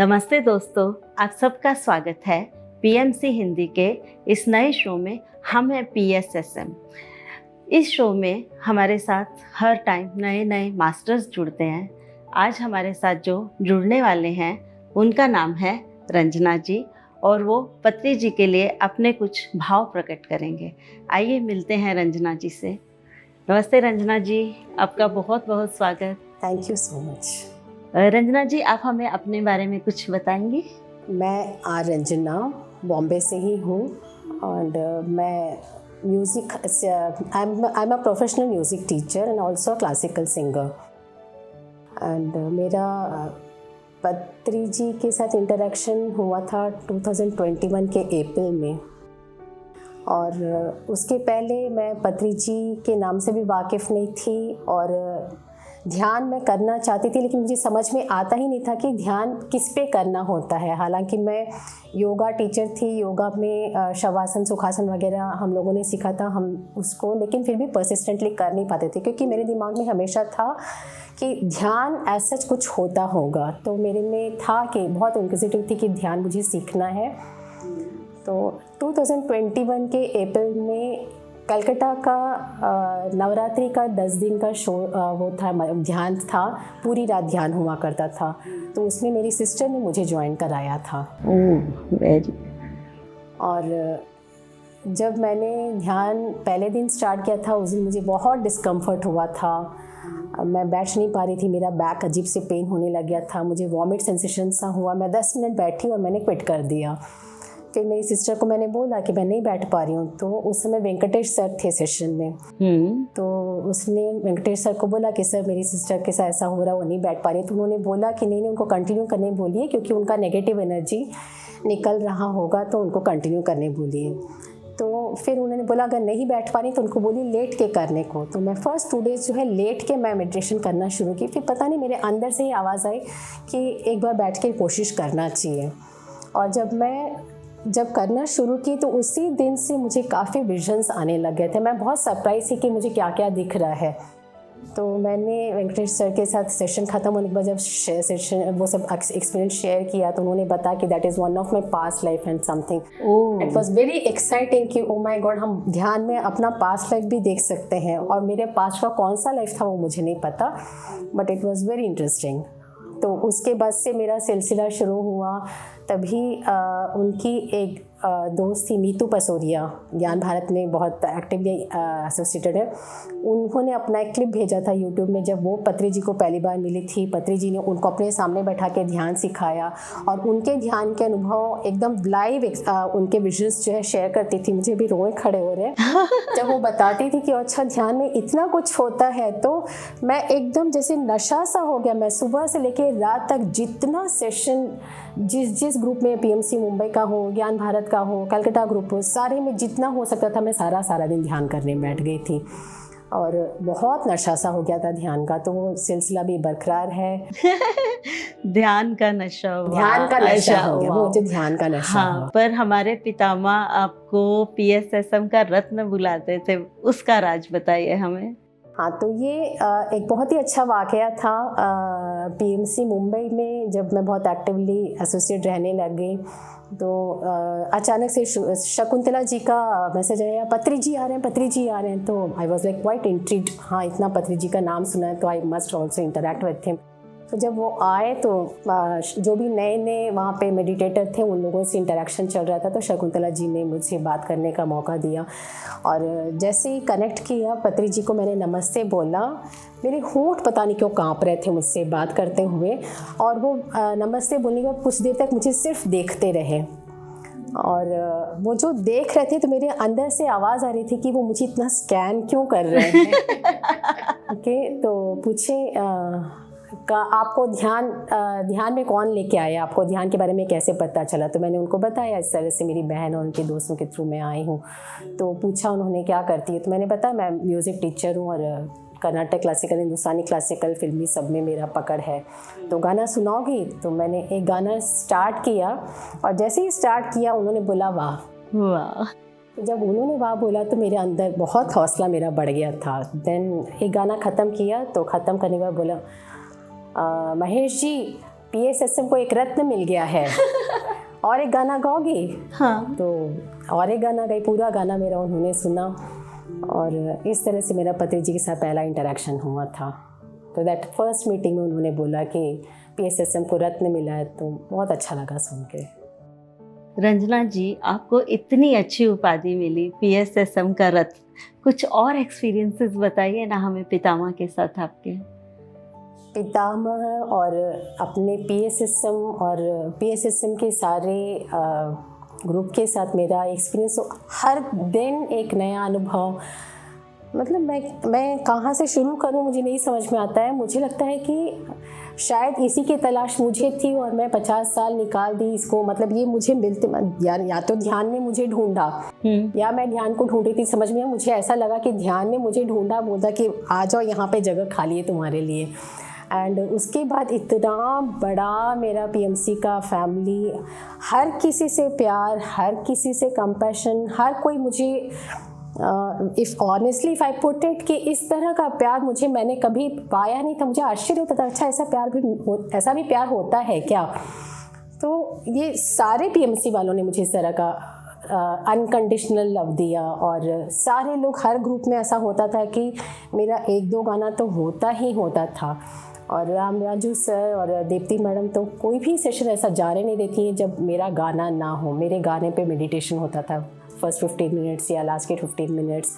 नमस्ते दोस्तों, आप सबका स्वागत है पीएमसी हिंदी के इस नए शो में। हम हैं PSSM। इस शो में हमारे साथ हर टाइम नए नए मास्टर्स जुड़ते हैं। आज हमारे साथ जो जुड़ने वाले हैं उनका नाम है रंजना जी, और वो पत्री जी के लिए अपने कुछ भाव प्रकट करेंगे। आइए मिलते हैं रंजना जी से। नमस्ते रंजना जी, आपका बहुत बहुत स्वागत। Thank you so much. Ranjana ji, आप हमें अपने बारे में कुछ बताएंगी? मैं रंजना बॉम्बे से ही हूँ और मैं music I am a professional music teacher and also classical singer. And मेरा पत्री जी के साथ इंटरेक्शन हुआ था 2021 के अप्रैल में, और उसके पहले मैं पत्री जी के नाम से भी वाकिफ़ नहीं थी और ध्यान मैं करना चाहती थी, लेकिन मुझे समझ में आता ही नहीं था कि ध्यान किस पे करना होता है। हालांकि मैं योगा टीचर थी, योगा में शवासन सुखासन वगैरह हम लोगों ने सीखा था हम उसको, लेकिन फिर भी परसिस्टेंटली कर नहीं पाते थे, क्योंकि मेरे दिमाग में हमेशा था कि ध्यान ऐसा कुछ होता होगा। तो मेरे में था कि बहुत इंक्विजिटिव थी कि ध्यान मुझे सीखना है। तो 2021 के अप्रैल में कलकत्ता का नवरात्रि का 10 दिन का शो वो था, ध्यान था, पूरी रात ध्यान हुआ करता था। तो उसमें मेरी सिस्टर ने मुझे ज्वाइन कराया था। वेरी। और जब मैंने ध्यान पहले दिन स्टार्ट किया था, उस दिन मुझे बहुत डिस्कम्फर्ट हुआ था। मैं बैठ नहीं पा रही थी, मेरा बैक अजीब से पेन होने लग गया था, मुझे वॉमिट सेंसेशन सा हुआ। मैं 10 मिनट बैठी और मैंने क्विट कर दिया। फिर मेरी सिस्टर को मैंने बोला कि मैं नहीं बैठ पा रही हूँ। तो उस समय वेंकटेश सर थे सेशन में। तो उसने वेंकटेश सर को बोला कि सर मेरी सिस्टर के साथ ऐसा हो रहा है, वो नहीं बैठ पा रही। तो उन्होंने बोला कि नहीं उनको कंटिन्यू करने बोलिए, क्योंकि उनका नेगेटिव एनर्जी निकल रहा होगा, तो उनको कंटिन्यू करने बोलिए। तो फिर उन्होंने बोला अगर नहीं बैठ पा रही तो उनको बोलिए लेट के करने को। तो मैं फर्स्ट 2 डेज़ जो है लेट के मैं मेडिटेशन करना शुरू की। फिर पता नहीं मेरे अंदर से ही आवाज़ आई कि एक बार बैठ के कोशिश करना चाहिए। और जब करना शुरू की तो उसी दिन से मुझे काफ़ी विजन्स आने लग गए थे। मैं बहुत सरप्राइज थी कि मुझे क्या क्या दिख रहा है। तो मैंने वेंकटेश सर के साथ सेशन ख़त्म होने के बाद जब सेशन वो सब एक्सपीरियंस शेयर किया, तो उन्होंने बताया कि that is one of my past life and something. It was very exciting कि ओ माई गॉड, हम ध्यान में अपना पास्ट लाइफ भी देख सकते हैं। और मेरे पास्ट का कौन सा लाइफ था वो मुझे नहीं पता, but it was very interesting. तो उसके बाद से मेरा सिलसिला शुरू हुआ। तभी उनकी एक दोस्त थी मीतू पसोरिया, ज्ञान भारत में बहुत एक्टिवली एसोसिएटेड है। उन्होंने अपना एक क्लिप भेजा था यूट्यूब में, जब वो पत्री जी को पहली बार मिली थी। पत्री जी ने उनको अपने सामने बैठा के ध्यान सिखाया, और उनके ध्यान के अनुभव एकदम लाइव उनके विजन्स जो है शेयर करती थी। मुझे भी रोए खड़े हो रहे जब वो बताती थी कि अच्छा ध्यान में इतना कुछ होता है। तो मैं एकदम जैसे नशा सा हो गया। मैं सुबह से लेकर रात तक जितना सेशन जिस ग्रुप में PMC मुंबई का हो, ज्ञान भारत का हो, कलकत्ता ग्रुप हो, सारे में जितना हो सकता था मैं सारा दिन ध्यान करने बैठ गई थी। और बहुत नशा सा हो गया था ध्यान का। तो वो सिलसिला भी बरकरार है। ध्यान का नशा हो गया, वो जो ध्यान का नशा। हाँ, पर हमारे पितामह आपको PSSM का रत्न बुलाते थे, उसका राज बताइए हमें। हाँ, तो ये एक बहुत ही अच्छा वाकया था। PMC मुंबई में जब मैं बहुत एक्टिवली एसोसिएट रहने लग गई, तो अचानक से शकुंतला जी का मैसेज आया, पत्री जी आ रहे हैं। तो I was like quite intrigued. हाँ, इतना पत्री जी का नाम सुना है तो I must also interact with him. तो जब वो आए तो जो भी नए वहाँ पे मेडिटेटर थे उन लोगों से इंटरेक्शन चल रहा था। तो शकुंतला जी ने मुझसे बात करने का मौका दिया, और जैसे ही कनेक्ट किया पत्री जी को मैंने नमस्ते बोला, मेरे होंठ पता नहीं क्यों काँप रहे थे मुझसे बात करते हुए। और वो नमस्ते बोलने के बाद कुछ देर तक मुझे सिर्फ देखते रहे। और वो जो देख रहे थे तो मेरे अंदर से आवाज़ आ रही थी कि वो मुझे इतना स्कैन क्यों कर रहे हैं। ओके, तो पूछे आपको ध्यान में कौन लेके आया, आपको ध्यान के बारे में कैसे पता चला। तो मैंने उनको बताया इस तरह से मेरी बहन और उनके दोस्तों के थ्रू मैं आई हूँ। तो पूछा उन्होंने क्या करती है, तो मैंने बताया मैं म्यूज़िक टीचर हूँ और कर्नाटक क्लासिकल, हिंदुस्तानी क्लासिकल, फिल्मी सब में मेरा पकड़ है। तो गाना सुनाओगी। तो मैंने एक गाना स्टार्ट किया, और जैसे ही स्टार्ट किया उन्होंने बोला वाह। तो जब उन्होंने वाह बोला तो मेरे अंदर बहुत हौसला मेरा बढ़ गया था। देन एक गाना ख़त्म किया, तो ख़त्म करने के बाद बोला महेश जी PSSM को एक रत्न मिल गया है। और एक गाना गाओगे? हाँ। तो और एक गाना गाई, पूरा गाना मेरा उन्होंने सुना और इस तरह से मेरा पति जी के साथ पहला इंटरेक्शन हुआ था। तो दैट फर्स्ट मीटिंग में उन्होंने बोला कि PSSM को रत्न मिला है, तो बहुत अच्छा लगा सुन के। रंजना जी, आपको इतनी अच्छी उपाधि मिली PSSM का रत्न, कुछ और एक्सपीरियंसेस बताइए ना हमें पितामह के साथ आपके। पितामह और अपने PSSM के सारे ग्रुप के साथ मेरा एक्सपीरियंस हर दिन एक नया अनुभव। मतलब मैं कहाँ से शुरू करूँ मुझे नहीं समझ में आता है। मुझे लगता है कि शायद इसी की तलाश मुझे थी और मैं 50 साल निकाल दी इसको। मतलब ये मुझे मिलते या तो ध्यान ने मुझे ढूंढा या मैं ध्यान को ढूंढी थी। समझ में मुझे ऐसा लगा कि ध्यान ने मुझे ढूंढा, बोला कि आ जाओ यहाँ पे जगह खाली है तुम्हारे लिए। एंड उसके बाद इतना बड़ा मेरा PMC का फैमिली, हर किसी से प्यार, हर किसी से कंपैशन, हर कोई मुझे if honestly if I put it कि इस तरह का प्यार मैंने कभी पाया नहीं था। मुझे आश्चर्य होता था, अच्छा ऐसा भी प्यार होता है क्या। तो ये सारे PMC वालों ने मुझे इस तरह का अनकंडीशनल लव दिया। और सारे लोग, हर ग्रुप में ऐसा होता था कि मेरा 1-2 गाना तो होता ही होता था। और राम राजू सर और दीप्ति मैडम तो कोई भी सेशन ऐसा जाने नहीं देती हैं जब मेरा गाना ना हो। मेरे गाने पे मेडिटेशन होता था फर्स्ट 15 मिनट्स या लास्ट के 15 मिनट्स,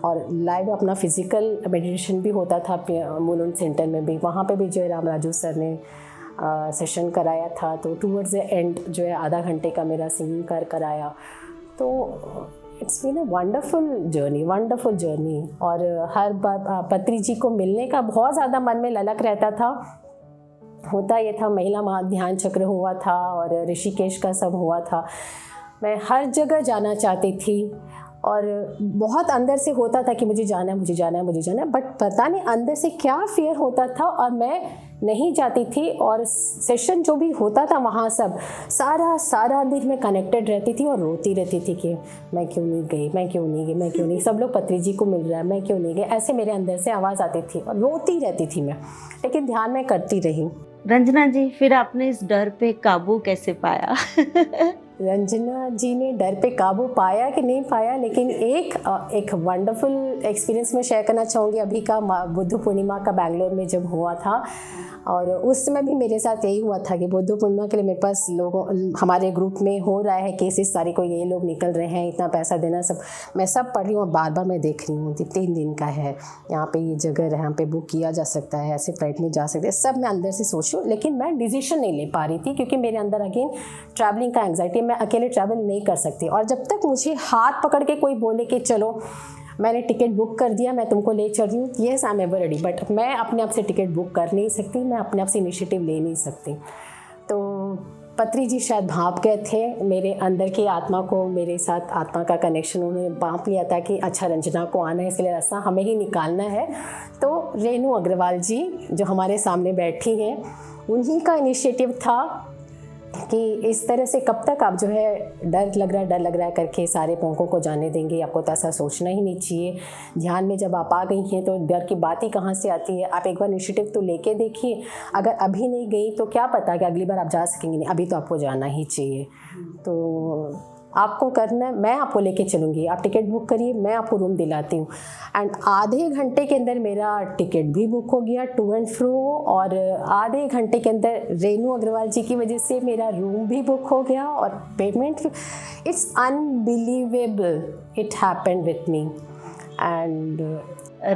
और लाइव अपना फिजिकल मेडिटेशन भी होता था मुलुंड सेंटर में भी। वहाँ पे भी जो है राम राजू सर ने सेशन कराया था। तो टूवर्ड्स द एंड जो है आधा घंटे का मेरा सिंगिंग कराया। तो it's been a wonderful journey. और हर बार पत्री जी को मिलने का बहुत ज़्यादा मन में ललक रहता था। होता ये था, महिला ध्यान चक्र हुआ था और ऋषिकेश का सब हुआ था। मैं हर जगह जाना चाहती थी और बहुत अंदर से होता था कि मुझे जाना है, बट पता नहीं अंदर से क्या फियर होता था और मैं नहीं जाती थी। और सेशन जो भी होता था वहाँ सब सारा दिन मैं कनेक्टेड रहती थी और रोती रहती थी कि मैं क्यों नहीं गई। सब लोग पत्री जी को मिल रहा है, मैं क्यों नहीं गई। ऐसे मेरे अंदर से आवाज़ आती थी और रोती रहती थी मैं, लेकिन ध्यान में करती रही। रंजना जी, फिर आपने इस डर पे काबू कैसे पाया? रंजना जी ने डर पे काबू पाया कि नहीं पाया, लेकिन एक वंडरफुल एक्सपीरियंस मैं शेयर करना चाहूँगी। अभी का बुद्ध पूर्णिमा का बैंगलोर में जब हुआ था, और उस समय भी मेरे साथ यही हुआ था कि बुद्ध पूर्णिमा के लिए मेरे पास हमारे ग्रुप में हो रहा है कि इस तारीख को ये लोग निकल रहे हैं, इतना पैसा देना, सब मैं सब पढ़ रही हूँ। बार मैं देख रही हूँ 3 दिन का है, यहाँ पे ये जगह यहाँ पे बुक किया जा सकता है, ऐसे फ्लाइट में जा सकते हैं, सब मैं अंदर से सोच रही हूँ। लेकिन मैं डिसीजन नहीं ले पा रही थी क्योंकि मेरे अंदर अगेन ट्रैवलिंग का एंग्जाइटी, मैं अकेले ट्रैवल नहीं कर सकती। और जब तक मुझे हाथ पकड़ के कोई बोले कि चलो मैंने टिकट बुक कर दिया, मैं तुमको ले चल रही हूँ, yes I am ever ready, but मैं अपने आप से टिकट बुक कर नहीं सकती, मैं अपने आप से इनिशिएटिव ले नहीं सकती। तो पत्री जी शायद भाप गए थे मेरे अंदर की आत्मा को, मेरे साथ आत्मा का कनेक्शन उन्होंने भाप लिया था कि अच्छा रंजना को आना है, इसलिए रास्ता हमें ही निकालना है। तो रेनू अग्रवाल जी जो हमारे सामने बैठी हैं, उन्हीं का इनिशिएटिव था कि इस तरह से कब तक आप जो है डर लग रहा है करके सारे पोंकों को जाने देंगे, आपको तो ऐसा सोचना ही नहीं चाहिए। ध्यान में जब आप आ गई हैं तो डर की बात ही कहाँ से आती है। आप एक बार इनिशिएटिव तो लेके देखिए, अगर अभी नहीं गई तो क्या पता कि अगली बार आप जा सकेंगे नहीं, अभी तो आपको जाना ही चाहिए। तो आपको करना है, मैं आपको लेके चलूँगी, आप टिकट बुक करिए, मैं आपको रूम दिलाती हूँ। एंड आधे घंटे के अंदर मेरा टिकट भी बुक हो गया टू एंड फ्रो, और आधे घंटे के अंदर रेनू अग्रवाल जी की वजह से मेरा रूम भी बुक हो गया और payment. It's unbelievable, it happened with me. And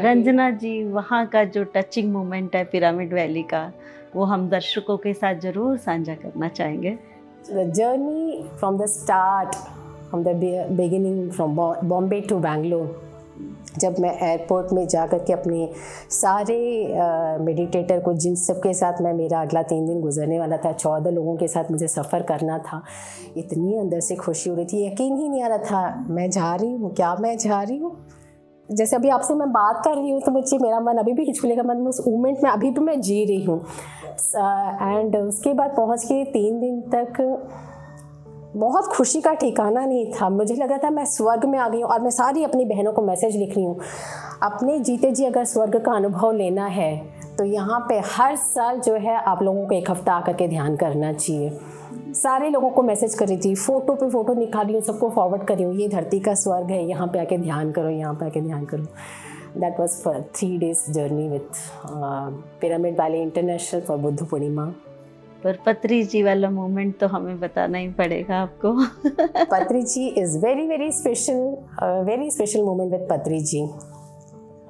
Ranjana ji, वहाँ का जो टचिंग मोमेंट है पिरामिड वैली का, वो हम दर्शकों के साथ ज़रूर साझा करना चाहेंगे। The journey from the start, from the beginning, from Bombay to Bangalore, जब मैं एयरपोर्ट में जा कर के अपने सारे मेडिटेटर को, जिन सब के साथ मेरा अगला 3 दिन गुजरने वाला था, 14 लोगों के साथ मुझे सफ़र करना था, इतनी अंदर से खुशी हो रही थी, यकीन ही नहीं आ रहा था मैं जा रही हूँ। जैसे अभी आपसे मैं बात कर रही हूँ तो मुझे मेरा मन अभी भी हिचकिलेगा, मन उस मोमेंट में अभी भी मैं जी रही हूँ। एंड उसके बाद पहुँच के 3 दिन तक बहुत खुशी का ठिकाना नहीं था। मुझे लग रहा था मैं स्वर्ग में आ गई हूँ। और मैं सारी अपनी बहनों को मैसेज लिख रही हूँ, अपने जीते जी अगर स्वर्ग का अनुभव लेना है तो यहाँ पे हर साल जो है आप लोगों को एक हफ्ता आकर के ध्यान करना चाहिए। सारे लोगों को मैसेज कर रही थी, फ़ोटो पे फ़ोटो निकाल रही हूँ, सबको फॉरवर्ड कर रही हूँ, ये धरती का स्वर्ग है, यहाँ पे आके ध्यान करो, यहाँ पे आके ध्यान करो। That was for 3 days journey with pyramid valley international for Buddha Purnima. पर पत्री जी वाला मोमेंट तो हमें बताना ही पड़ेगा आपको। Patri ji is very very special moment with Patri ji.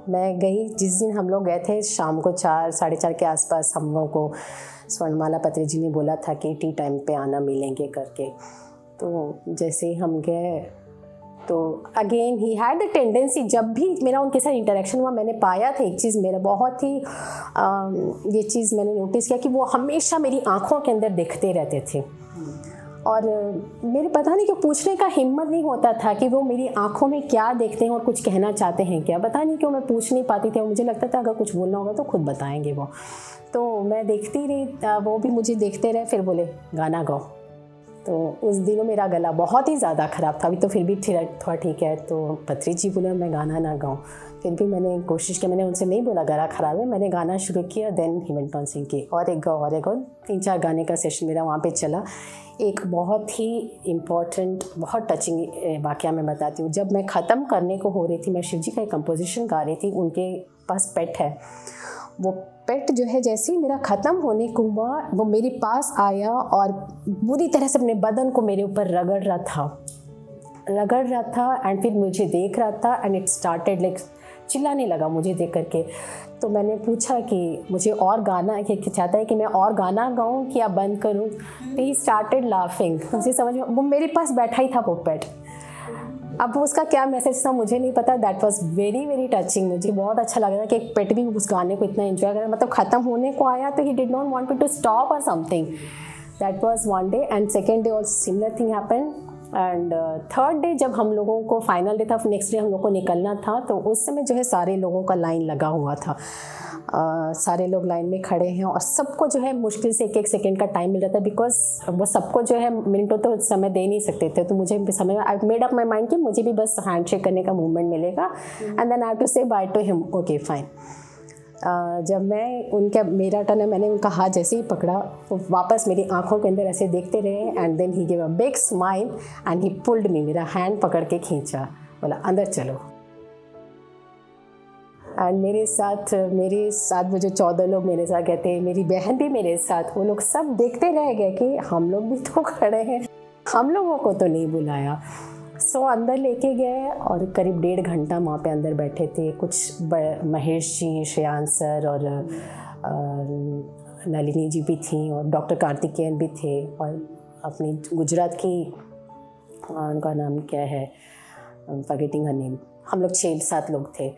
मैं गई जिस दिन हम लोग गए थे, शाम को 4 साढ़े 4 के आसपास हम लोगों को स्वर्णमाला पत्री जी ने बोला था कि टी टाइम पे आना, मिलेंगे करके। तो जैसे ही हम गए तो again he had the tendency, जब भी मेरा उनके साथ इंटरेक्शन हुआ मैंने पाया था एक चीज़, मेरा बहुत ही ये चीज़ मैंने नोटिस किया कि वो हमेशा मेरी आँखों के अंदर देखते रहते थे। और मेरे पता नहीं क्यों पूछने का हिम्मत नहीं होता था कि वो मेरी आंखों में क्या देखते हैं और कुछ कहना चाहते हैं क्या, पता नहीं क्यों मैं पूछ नहीं पाती थी। और मुझे लगता था अगर कुछ बोलना होगा तो खुद बताएंगे वो। तो मैं देखती रही, वो भी मुझे देखते रहे, फिर बोले गाना गाओ। तो उस दिनों मेरा गला बहुत ही ज़्यादा ख़राब था, अभी तो फिर भी थोड़ा ठीक है। तो पत्री जी बोले मैं गाना ना गाऊँ, फिर भी मैंने कोशिश की, मैंने उनसे नहीं बोला गला ख़राब है, मैंने गाना शुरू किया। देन ही वेंट ऑन सिंग की और एक गाओ और एक गाओ, 3-4 गाने का सेशन मेरा वहाँ पे चला। एक बहुत ही इम्पॉर्टेंट, बहुत टचिंग वाक़या मैं बताती हूँ। जब मैं ख़त्म करने को हो रही थी, मैं शिव जी का एक कंपोजिशन गा रही थी, उनके पास पेट है। वो पेट जो है जैसे ही मेरा ख़त्म होने को हुआ, वो मेरे पास आया और बुरी तरह से अपने बदन को मेरे ऊपर रगड़ रहा था एंड फिर मुझे देख रहा था एंड इट स्टार्टेड लाइक चिल्लाने लगा मुझे देख करके। तो मैंने पूछा कि मुझे और गाना चाहता है कि मैं और गाना गाऊं कि या बंद करूं। तो ही स्टार्टेड लाफिंग, मुझे समझ में, वो मेरे पास बैठा ही था वो पेट। अब उसका क्या मैसेज था मुझे नहीं पता। That was very very touching. मुझे बहुत अच्छा लग रहा कि एक पेट भी उस गाने को इतना एंजॉय कर रहा है, मतलब ख़त्म होने को आया तो he did not want me to stop or something. That was one day and second day also similar thing happen. And third day जब हम लोगों को फाइनल डे था, नेक्स्ट डे हम लोग को निकलना था, तो उस समय जो है सारे लोगों का लाइन लगा हुआ था। सारे लोग लाइन में खड़े हैं और सबको जो है मुश्किल से 1-1 सेकेंड का टाइम मिल रहा था, बिकॉज वो सबको जो है मिनटों तो समय दे नहीं सकते थे। तो मुझे समय, I made up my mind कि मुझे भी बस हैंड शेक करने का मूवमेंट मिलेगा and then I have to say bye to him. Okay fine. जब मैं मेरा टर्न है, मैंने उनका हाथ जैसे ही पकड़ा, वो वापस मेरी आंखों के अंदर ऐसे देखते रहे and then he give a big smile and he pulled me, मेरा हैंड पकड़ के खींचा, बोला अंदर चलो। एंड मेरे साथ वो जो 14 लोग मेरे साथ गए थे, मेरी बहन भी मेरे साथ, वो लोग सब देखते रह गए कि हम लोग भी तो खड़े हैं, हम लोगों को तो नहीं बुलाया। सो अंदर लेके गए और करीब 1.5 घंटा वहाँ पे अंदर बैठे थे। कुछ महेश जी, श्रेयांश सर और नलिनी जी भी थी और डॉक्टर कार्तिकेयन भी थे और अपनी गुजरात की, उनका नाम क्या है, फॉरगेटिंग हर नेम, हम लोग 6-7 लोग थे।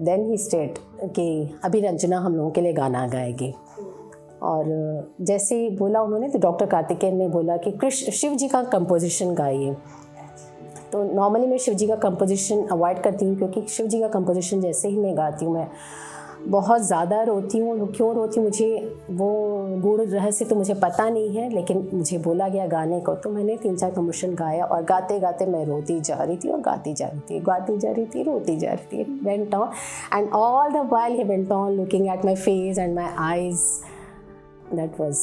देन ही स्टेट कि अभी रंजना हम लोगों के लिए गाना गाएगी। और जैसे ही बोला उन्होंने तो डॉक्टर कार्तिकेयन ने बोला कि शिव जी का कंपोजिशन गाइए। तो नॉर्मली मैं शिव जी का कंपोजिशन अवॉइड करती हूँ, क्योंकि शिव जी का कंपोजिशन जैसे ही मैं गाती हूँ मैं बहुत ज़्यादा रोती हूँ। क्यों रोती हूँ मुझे वो गूढ़ रहस्य तो मुझे पता नहीं है, लेकिन मुझे बोला गया गाने को, तो मैंने 3-4 कंपोजिशन गाया और गाते गाते मैं रोती जा रही थी और गाती जा रही थी, रोती जा रही थी। Went on and all the while he went on looking at my face and my eyes. That was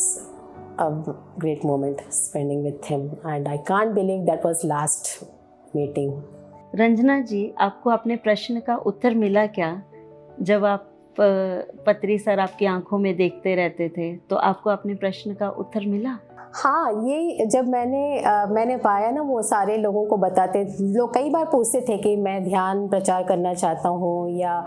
a great moment spending with him and I can't believe that was last meeting. Ranjana ji, आपको अपने प्रश्न का उत्तर मिला क्या? जब आप पत्री sir आपकी आंखों में देखते रहते थे तो आपको अपने प्रश्न का उत्तर मिला? हाँ, ये जब मैंने पाया ना, वो सारे लोगों को बताते लोग कई बार पूछते थे कि मैं ध्यान प्रचार करना चाहता हूँ या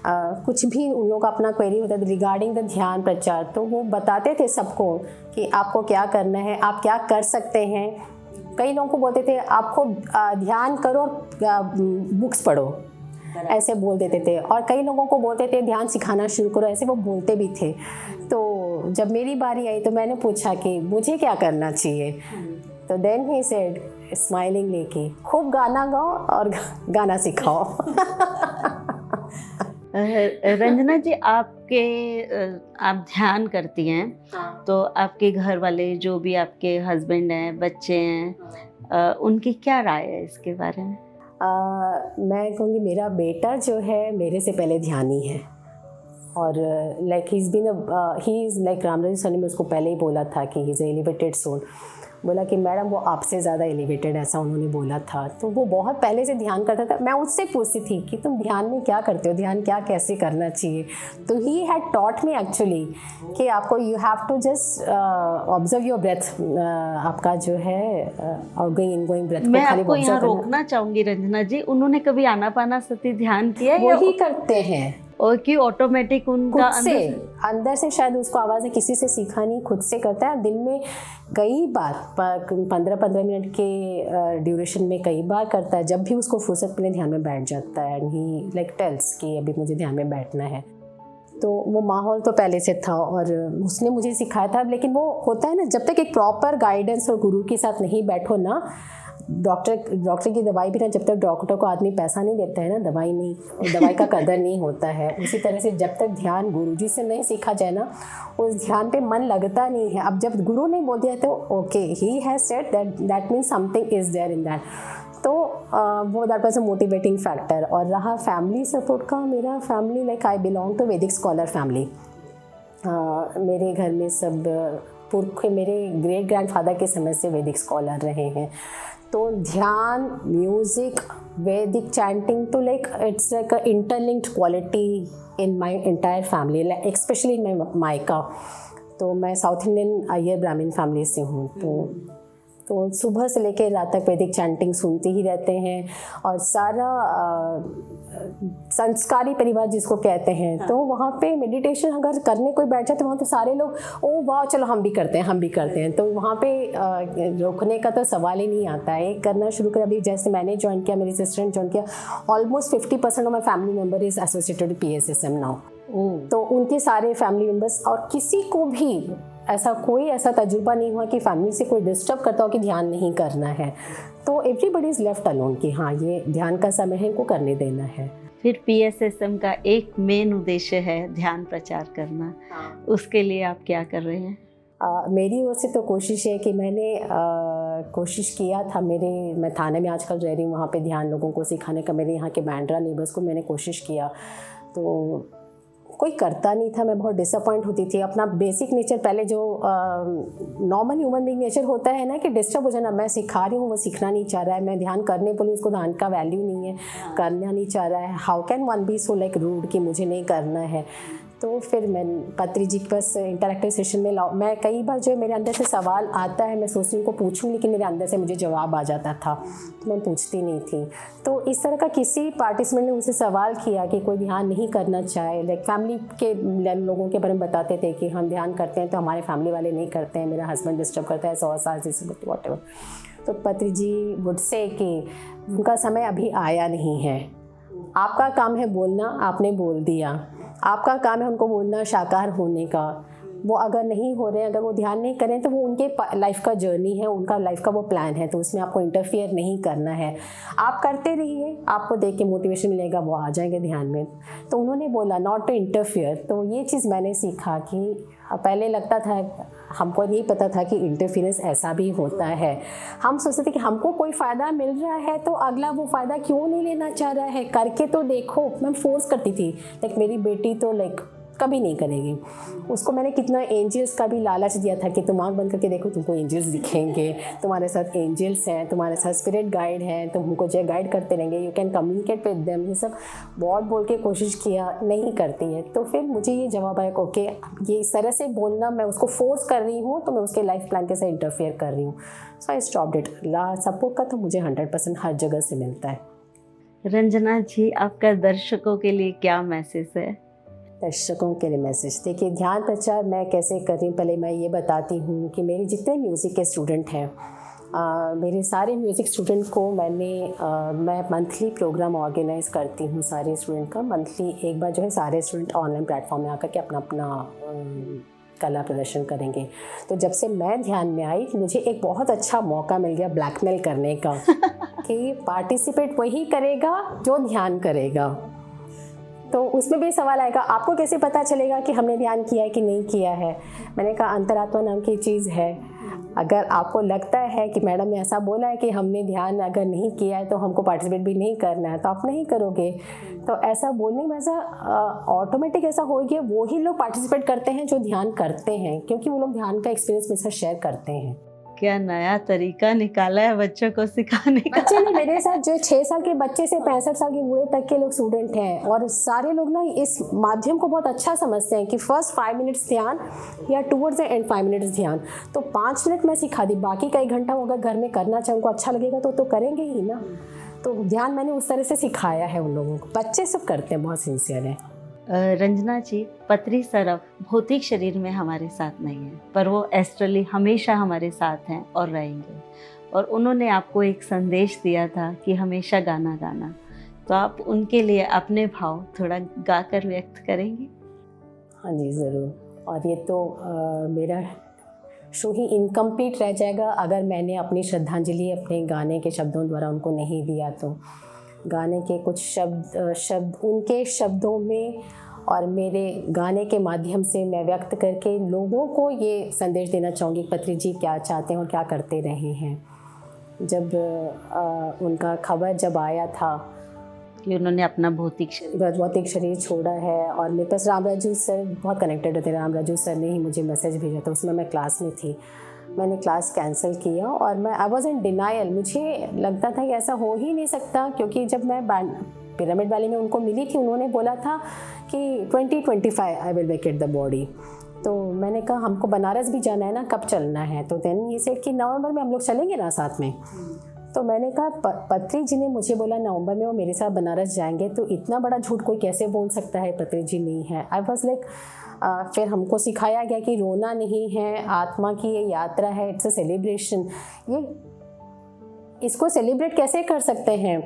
कुछ भी उन लोगों का अपना क्वेरी होता था रिगार्डिंग द ध्यान प्रचार, तो वो बताते थे सबको कि आपको क्या करना है, आप क्या कर सकते हैं। कई लोगों को बोलते थे आपको ध्यान करो, बुक्स पढ़ो, ऐसे बोल देते थे। और कई लोगों को बोलते थे ध्यान सिखाना शुरू करो, ऐसे वो बोलते भी थे। तो जब मेरी बारी आई तो मैंने पूछा कि मुझे क्या करना चाहिए, तो देन ही सेड स्माइलिंगली कि खूब गाना गाओ और गाना सिखाओ। रंजना जी, आप ध्यान करती हैं, तो आपके घर वाले जो भी आपके हस्बैंड हैं, बच्चे हैं, उनकी क्या राय है इसके बारे में? मैं कहूँगी मेरा बेटा जो है मेरे से पहले ध्यानी है, और like he is like Ramaraju sir ने मुझे उसको पहले ही बोला था कि ही इज़ एलिवेटेड सोल। बोला कि मैडम वो आपसे ज़्यादा एलिवेटेड, ऐसा उन्होंने बोला था। तो वो बहुत पहले से ध्यान करता था। मैं उससे पूछती थी कि तुम ध्यान में क्या करते हो, ध्यान क्या कैसे करना चाहिए। तो he had taught me actually कि आपको you have to just observe your breath, आपका जो है आउटगोइंग इनगोइंग ब्रेथ। मैं आपको यहाँ रोकना चाहूँगी रंजना जी, उन्होंने कभी आनापानासती ध्यान किया है? वही करते हैं और कि ऑटोमेटिक उनका अंदर से शायद उसको आवाज़ है, किसी से सीखा नहीं, खुद से करता है। दिन में कई बार 15-15 मिनट के ड्यूरेशन में कई बार करता है। जब भी उसको फुर्सत मिले ध्यान में बैठ जाता है, एंड ही लाइक टेल्स कि अभी मुझे ध्यान में बैठना है। तो वो माहौल तो पहले से था और उसने मुझे सिखाया था। लेकिन वो होता है ना, जब तक एक प्रॉपर गाइडेंस और गुरु के साथ नहीं बैठो ना, डॉक्टर की दवाई भी ना, जब तक डॉक्टर को आदमी पैसा नहीं देता है ना, दवाई का कदर नहीं होता है। उसी तरह से जब तक ध्यान गुरुजी से नहीं सीखा जाए ना, उस ध्यान पे मन लगता नहीं है। अब जब गुरु ने बोल दिया तो okay, he has said that means something is there in that. तो वो that was a motivating factor. और रहा फैमिली सपोर्ट का, मेरा family like I belong to Vedic scholar family. मेरे घर में सब पुरखे मेरे ग्रेट ग्रैंडफादर के समय से वैदिक स्कॉलर रहे हैं। तो ध्यान, म्यूज़िक, वैदिक चैंटिंग तो like it's like a interlinked quality in my entire family, like specially in my मायका। तो मैं साउथ इंडियन अय्यर ब्राह्मण फैमिली से हूँ। तो सुबह से लेकर रात तक वैदिक चैंटिंग सुनते ही रहते हैं। और सारा संस्कारी परिवार जिसको कहते हैं, तो वहाँ पे मेडिटेशन अगर करने कोई बैठ जाए तो वहाँ तो सारे लोग ओ वाह चलो हम भी करते हैं। तो वहाँ पे रोकने का तो सवाल ही नहीं आता है, करना शुरू कर। अभी जैसे मैंने ज्वाइन किया, मेरी सिस्टर ने ज्वाइन किया, almost 50% of my family member is associated with PSSM now. तो उनके सारे फैमिली मेम्बर्स, और किसी को भी कोई ऐसा तजुर्बा नहीं हुआ कि फैमिली से कोई डिस्टर्ब करता हो कि ध्यान नहीं करना है। तो एवरीबडी इज लेफ्ट अलोन कि हाँ ये ध्यान का समय है, इनको करने देना है। फिर PSSM का एक मेन उद्देश्य है ध्यान प्रचार करना। उसके लिए आप क्या कर रहे हैं? मेरी ओर से तो कोशिश है कि मैंने कोशिश किया था, मैं थाने में आजकल रह रही हूँ, वहाँ पे ध्यान लोगों को सिखाने का, मेरे यहाँ के बैंड्रा नेबर्स को मैंने कोशिश किया, तो कोई करता नहीं था। मैं बहुत डिसअपॉइंट होती थी। अपना बेसिक नेचर, पहले जो नॉर्मल ह्यूमन बीइंग नेचर होता है ना कि डिस्टर्ब हो जाना, मैं सिखा रही हूँ, वो सीखना नहीं चाह रहा है, मैं ध्यान करने बोली उसको ध्यान का वैल्यू नहीं है, करना नहीं चाह रहा है। How can one be so like rude कि मुझे नहीं करना है। तो फिर मैं पत्री जी के पास इंटरेक्टिव सेशन में मैं कई बार जो मेरे अंदर से सवाल आता है, मैं सोचती हूँ को पूछूँ, लेकिन मेरे अंदर से मुझे जवाब आ जाता था, तो मैं पूछती नहीं थी। तो इस तरह का किसी पार्टिसिपेंट ने मुझसे सवाल किया कि कोई ध्यान नहीं करना चाहे, लाइक फैमिली के लोगों के बारे में बताते थे कि हम ध्यान करते हैं तो हमारे फैमिली वाले नहीं करते हैं, मेरा हस्बैंड डिस्टर्ब करता है 100 साल से वॉट एवर। तो पत्री जी वुड से कि उनका समय अभी आया नहीं है, आपका काम है बोलना, आपने बोल दिया, आपका काम है उनको बोलना शाकाहार होने का। वो अगर नहीं हो रहे हैं, अगर वो ध्यान नहीं करें, तो वो उनके लाइफ का जर्नी है, उनका लाइफ का वो प्लान है, तो उसमें आपको इंटरफियर नहीं करना है। आप करते रहिए, आपको देख के मोटिवेशन मिलेगा, वो आ जाएंगे ध्यान में। तो उन्होंने बोला नॉट टू इंटरफियर। तो ये चीज़ मैंने सीखा कि पहले लगता था, हमको नहीं पता था कि इंटरफियरेंस ऐसा भी होता है। हम सोचते थे कि हमको कोई फ़ायदा मिल रहा है तो अगला वो फ़ायदा क्यों नहीं लेना चाह रहा है, करके तो देखो। मैं फोर्स करती थी, लाइक मेरी बेटी तो लाइक कभी नहीं करेगी, उसको मैंने कितना एंजल्स का भी लालच दिया था कि तुम आँख बंद करके देखो, तुमको एंजल्स दिखेंगे, तुम्हारे साथ एंजल्स हैं, तुम्हारे साथ स्पिरिट गाइड हैं, तुम उनको जो गाइड करते रहेंगे, you can communicate with them. ये सब बहुत बोल के कोशिश किया, नहीं करती है। तो फिर मुझे ये जवाब आया कि ओके, ये इस तरह से बोलना, मैं उसको फोर्स कर रही हूँ, तो मैं उसके लाइफ प्लान के साथ इंटरफेयर कर रही हूँ। सो आई स्टॉप्ड इट। सपोर्ट का तो मुझे 100% हर जगह से मिलता है। रंजना जी, आपका दर्शकों के लिए क्या मैसेज है? दर्शकों के लिए मैसेज, देखिए ध्यान प्रचार मैं कैसे कर रही हूँ, पहले मैं ये बताती हूँ कि मेरे जितने म्यूज़िक के स्टूडेंट हैं, मेरे सारे म्यूज़िक स्टूडेंट को मैं मंथली प्रोग्राम ऑर्गेनाइज़ करती हूँ। सारे स्टूडेंट का मंथली एक बार जो है सारे स्टूडेंट ऑनलाइन प्लेटफॉर्म में आकर के अपना कला प्रदर्शन करेंगे। तो जब से मैं ध्यान में आई, मुझे एक बहुत अच्छा मौका मिल गया ब्लैकमेल करने का कि पार्टिसिपेट वही करेगा जो ध्यान करेगा। तो उसमें भी सवाल आएगा, आपको कैसे पता चलेगा कि हमने ध्यान किया है कि नहीं किया है। मैंने कहा अंतरात्मा नाम की चीज़ है, अगर आपको लगता है कि मैडम ने ऐसा बोला है कि हमने ध्यान अगर नहीं किया है तो हमको पार्टिसिपेट भी नहीं करना है, तो आप नहीं करोगे। तो ऐसा बोलने में ऐसा ऑटोमेटिक ऐसा हो गया, वो ही लोग पार्टिसिपेट करते हैं जो ध्यान करते हैं, क्योंकि वो लोग ध्यान का एक्सपीरियंस मेरे साथ शेयर करते हैं। क्या नया तरीका निकाला है बच्चों को सिखाने का। बच्चे नहीं, मेरे साथ जो 6 साल के बच्चे से 65 साल के बूढ़े तक के लोग स्टूडेंट हैं, और सारे लोग ना इस माध्यम को बहुत अच्छा समझते हैं कि फर्स्ट 5 मिनट्स ध्यान या टूवर्ड्स द एंड 5 मिनट्स ध्यान। तो 5 मिनट मैं सिखा दी, बाकी का 1 घंटा अगर घर में करना चाहे, उनको अच्छा लगेगा तो करेंगे ही ना। तो ध्यान मैंने उस तरह से सिखाया है उन लोगों को। बच्चे सब करते हैं, बहुत सिंसियर है। रंजना जी, पत्री सरब भौतिक शरीर में हमारे साथ नहीं है, पर वो एस्ट्रली हमेशा हमारे साथ हैं और रहेंगे। और उन्होंने आपको एक संदेश दिया था कि हमेशा गाना गाना, तो आप उनके लिए अपने भाव थोड़ा गाकर व्यक्त करेंगे? हाँ जी, ज़रूर। और ये तो मेरा शो ही इनकम्प्लीट रह जाएगा अगर मैंने अपनी श्रद्धांजलि अपने गाने के शब्दों द्वारा उनको नहीं दिया। तो गाने के कुछ शब्द उनके शब्दों में और मेरे गाने के माध्यम से मैं व्यक्त करके लोगों को ये संदेश देना चाहूँगी, पत्री जी क्या चाहते हैं और क्या करते रहे हैं। जब उनका खबर जब आया था कि उन्होंने अपना भौतिक शरीर छोड़ा है, और मेरे पास रामराजू सर बहुत कनेक्टेड थे, रामराजू सर ने ही मुझे मैसेज भेजा था, उसमें मैं क्लास में थी। मैंने क्लास कैंसिल किया और मैं आई वॉज इन डिनायल। मुझे लगता था कि ऐसा हो ही नहीं सकता, क्योंकि जब मैं पिरामिड वैली में उनको मिली थी, उन्होंने बोला था कि 2025 I will vacate the body. तो मैंने कहा हमको बनारस भी जाना है ना, कब चलना है? तो देन ये सेड कि नवंबर में हम लोग चलेंगे ना साथ में। तो मैंने कहा पत्री जी ने मुझे बोला नवंबर में वो मेरे साथ बनारस जाएंगे, तो इतना बड़ा झूठ कोई कैसे बोल सकता है? पत्री जी नहीं है। आई वॉज लाइक फिर हमको सिखाया गया कि रोना नहीं है, आत्मा की ये यात्रा है, इट्स अ सेलिब्रेशन। ये इसको सेलिब्रेट कैसे कर सकते हैं?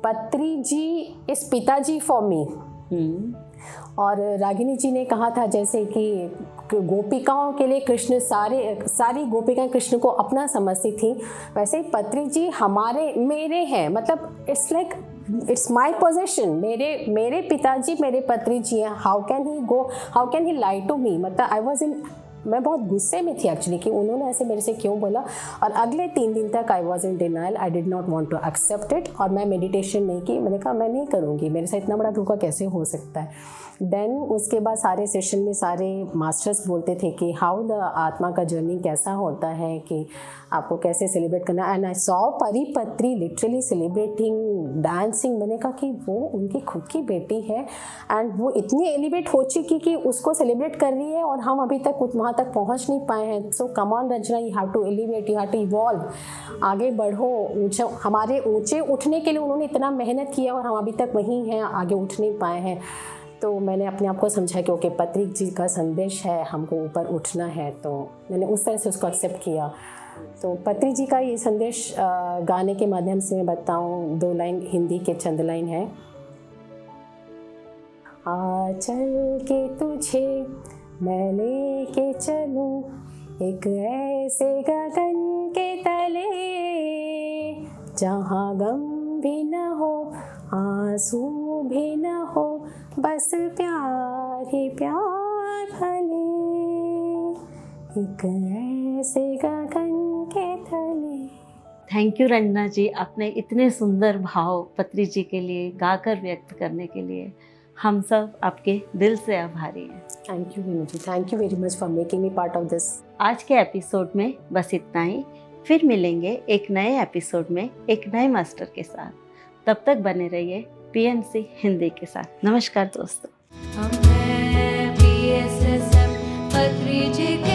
पत्री जी इस पिताजी फॉर मी। और रागिनी जी ने कहा था जैसे कि गोपिकाओं के लिए कृष्ण, सारी गोपिकाएं कृष्ण को अपना समझती थी, वैसे ही पत्री जी मेरे हैं। मतलब it's like it's my possession. मेरे पिताजी मेरे पत्री जी हैं। How can he lie to me? मतलब मैं बहुत गुस्से में थी एक्चुअली कि उन्होंने ऐसे मेरे से क्यों बोला। और अगले 3 दिन तक I was in denial, I did not want to accept it. और मैं मेडिटेशन नहीं की, मैंने कहा मैं नहीं करूँगी, मेरे साथ इतना बड़ा धोखा कैसे हो सकता है। देन उसके बाद सारे सेशन में सारे मास्टर्स बोलते थे कि हाउ द आत्मा का जर्नी कैसा होता है, कि आपको कैसे सेलिब्रेट करना। एंड आई सॉ पत्री लिटरली सेलिब्रेटिंग, डांसिंग। मैंने कहा कि वो उनकी खुद की बेटी है एंड वो इतनी एलिवेट हो चुकी कि उसको सेलिब्रेट कर रही है, और हम अभी तक वहाँ तक पहुँच नहीं पाए हैं। So come on Ranjana, you have to elevate, you have to evolve, आगे बढ़ो। हमारे ऊँचे उठने के लिए उन्होंने इतना मेहनत किया और हम अभी तक वहीं हैं, आगे उठ नहीं पाए हैं। तो मैंने अपने आप को समझा कि ओके पत्री जी का संदेश है, हमको ऊपर उठना है। तो मैंने उस तरह से उसको एक्सेप्ट किया। तो पत्री जी का ये संदेश गाने के माध्यम से मैं बताऊं। 2 लाइन हिंदी के चंद लाइन है। आ चल के तुझे मैं लेके चलूं एक ऐसे गगन के तले, जहाँ गम भी न हो आंसू भी न हो, बस प्यार ही प्यार भले, एक ऐसे गगन के तले। थैंक यू रंजना जी, आपने इतने सुंदर भाव पत्री जी के लिए गाकर व्यक्त करने के लिए हम सब आपके दिल से आभारी हैं। Thank you Veenu ji, thank you very much for making me part of this. आज के एपिसोड में बस इतना ही। फिर मिलेंगे एक नए एपिसोड में एक नए मास्टर के साथ। तब तक बने रहिए PMC हिंदी के साथ। नमस्कार दोस्तों। हम हैं PSSM पत्री जी।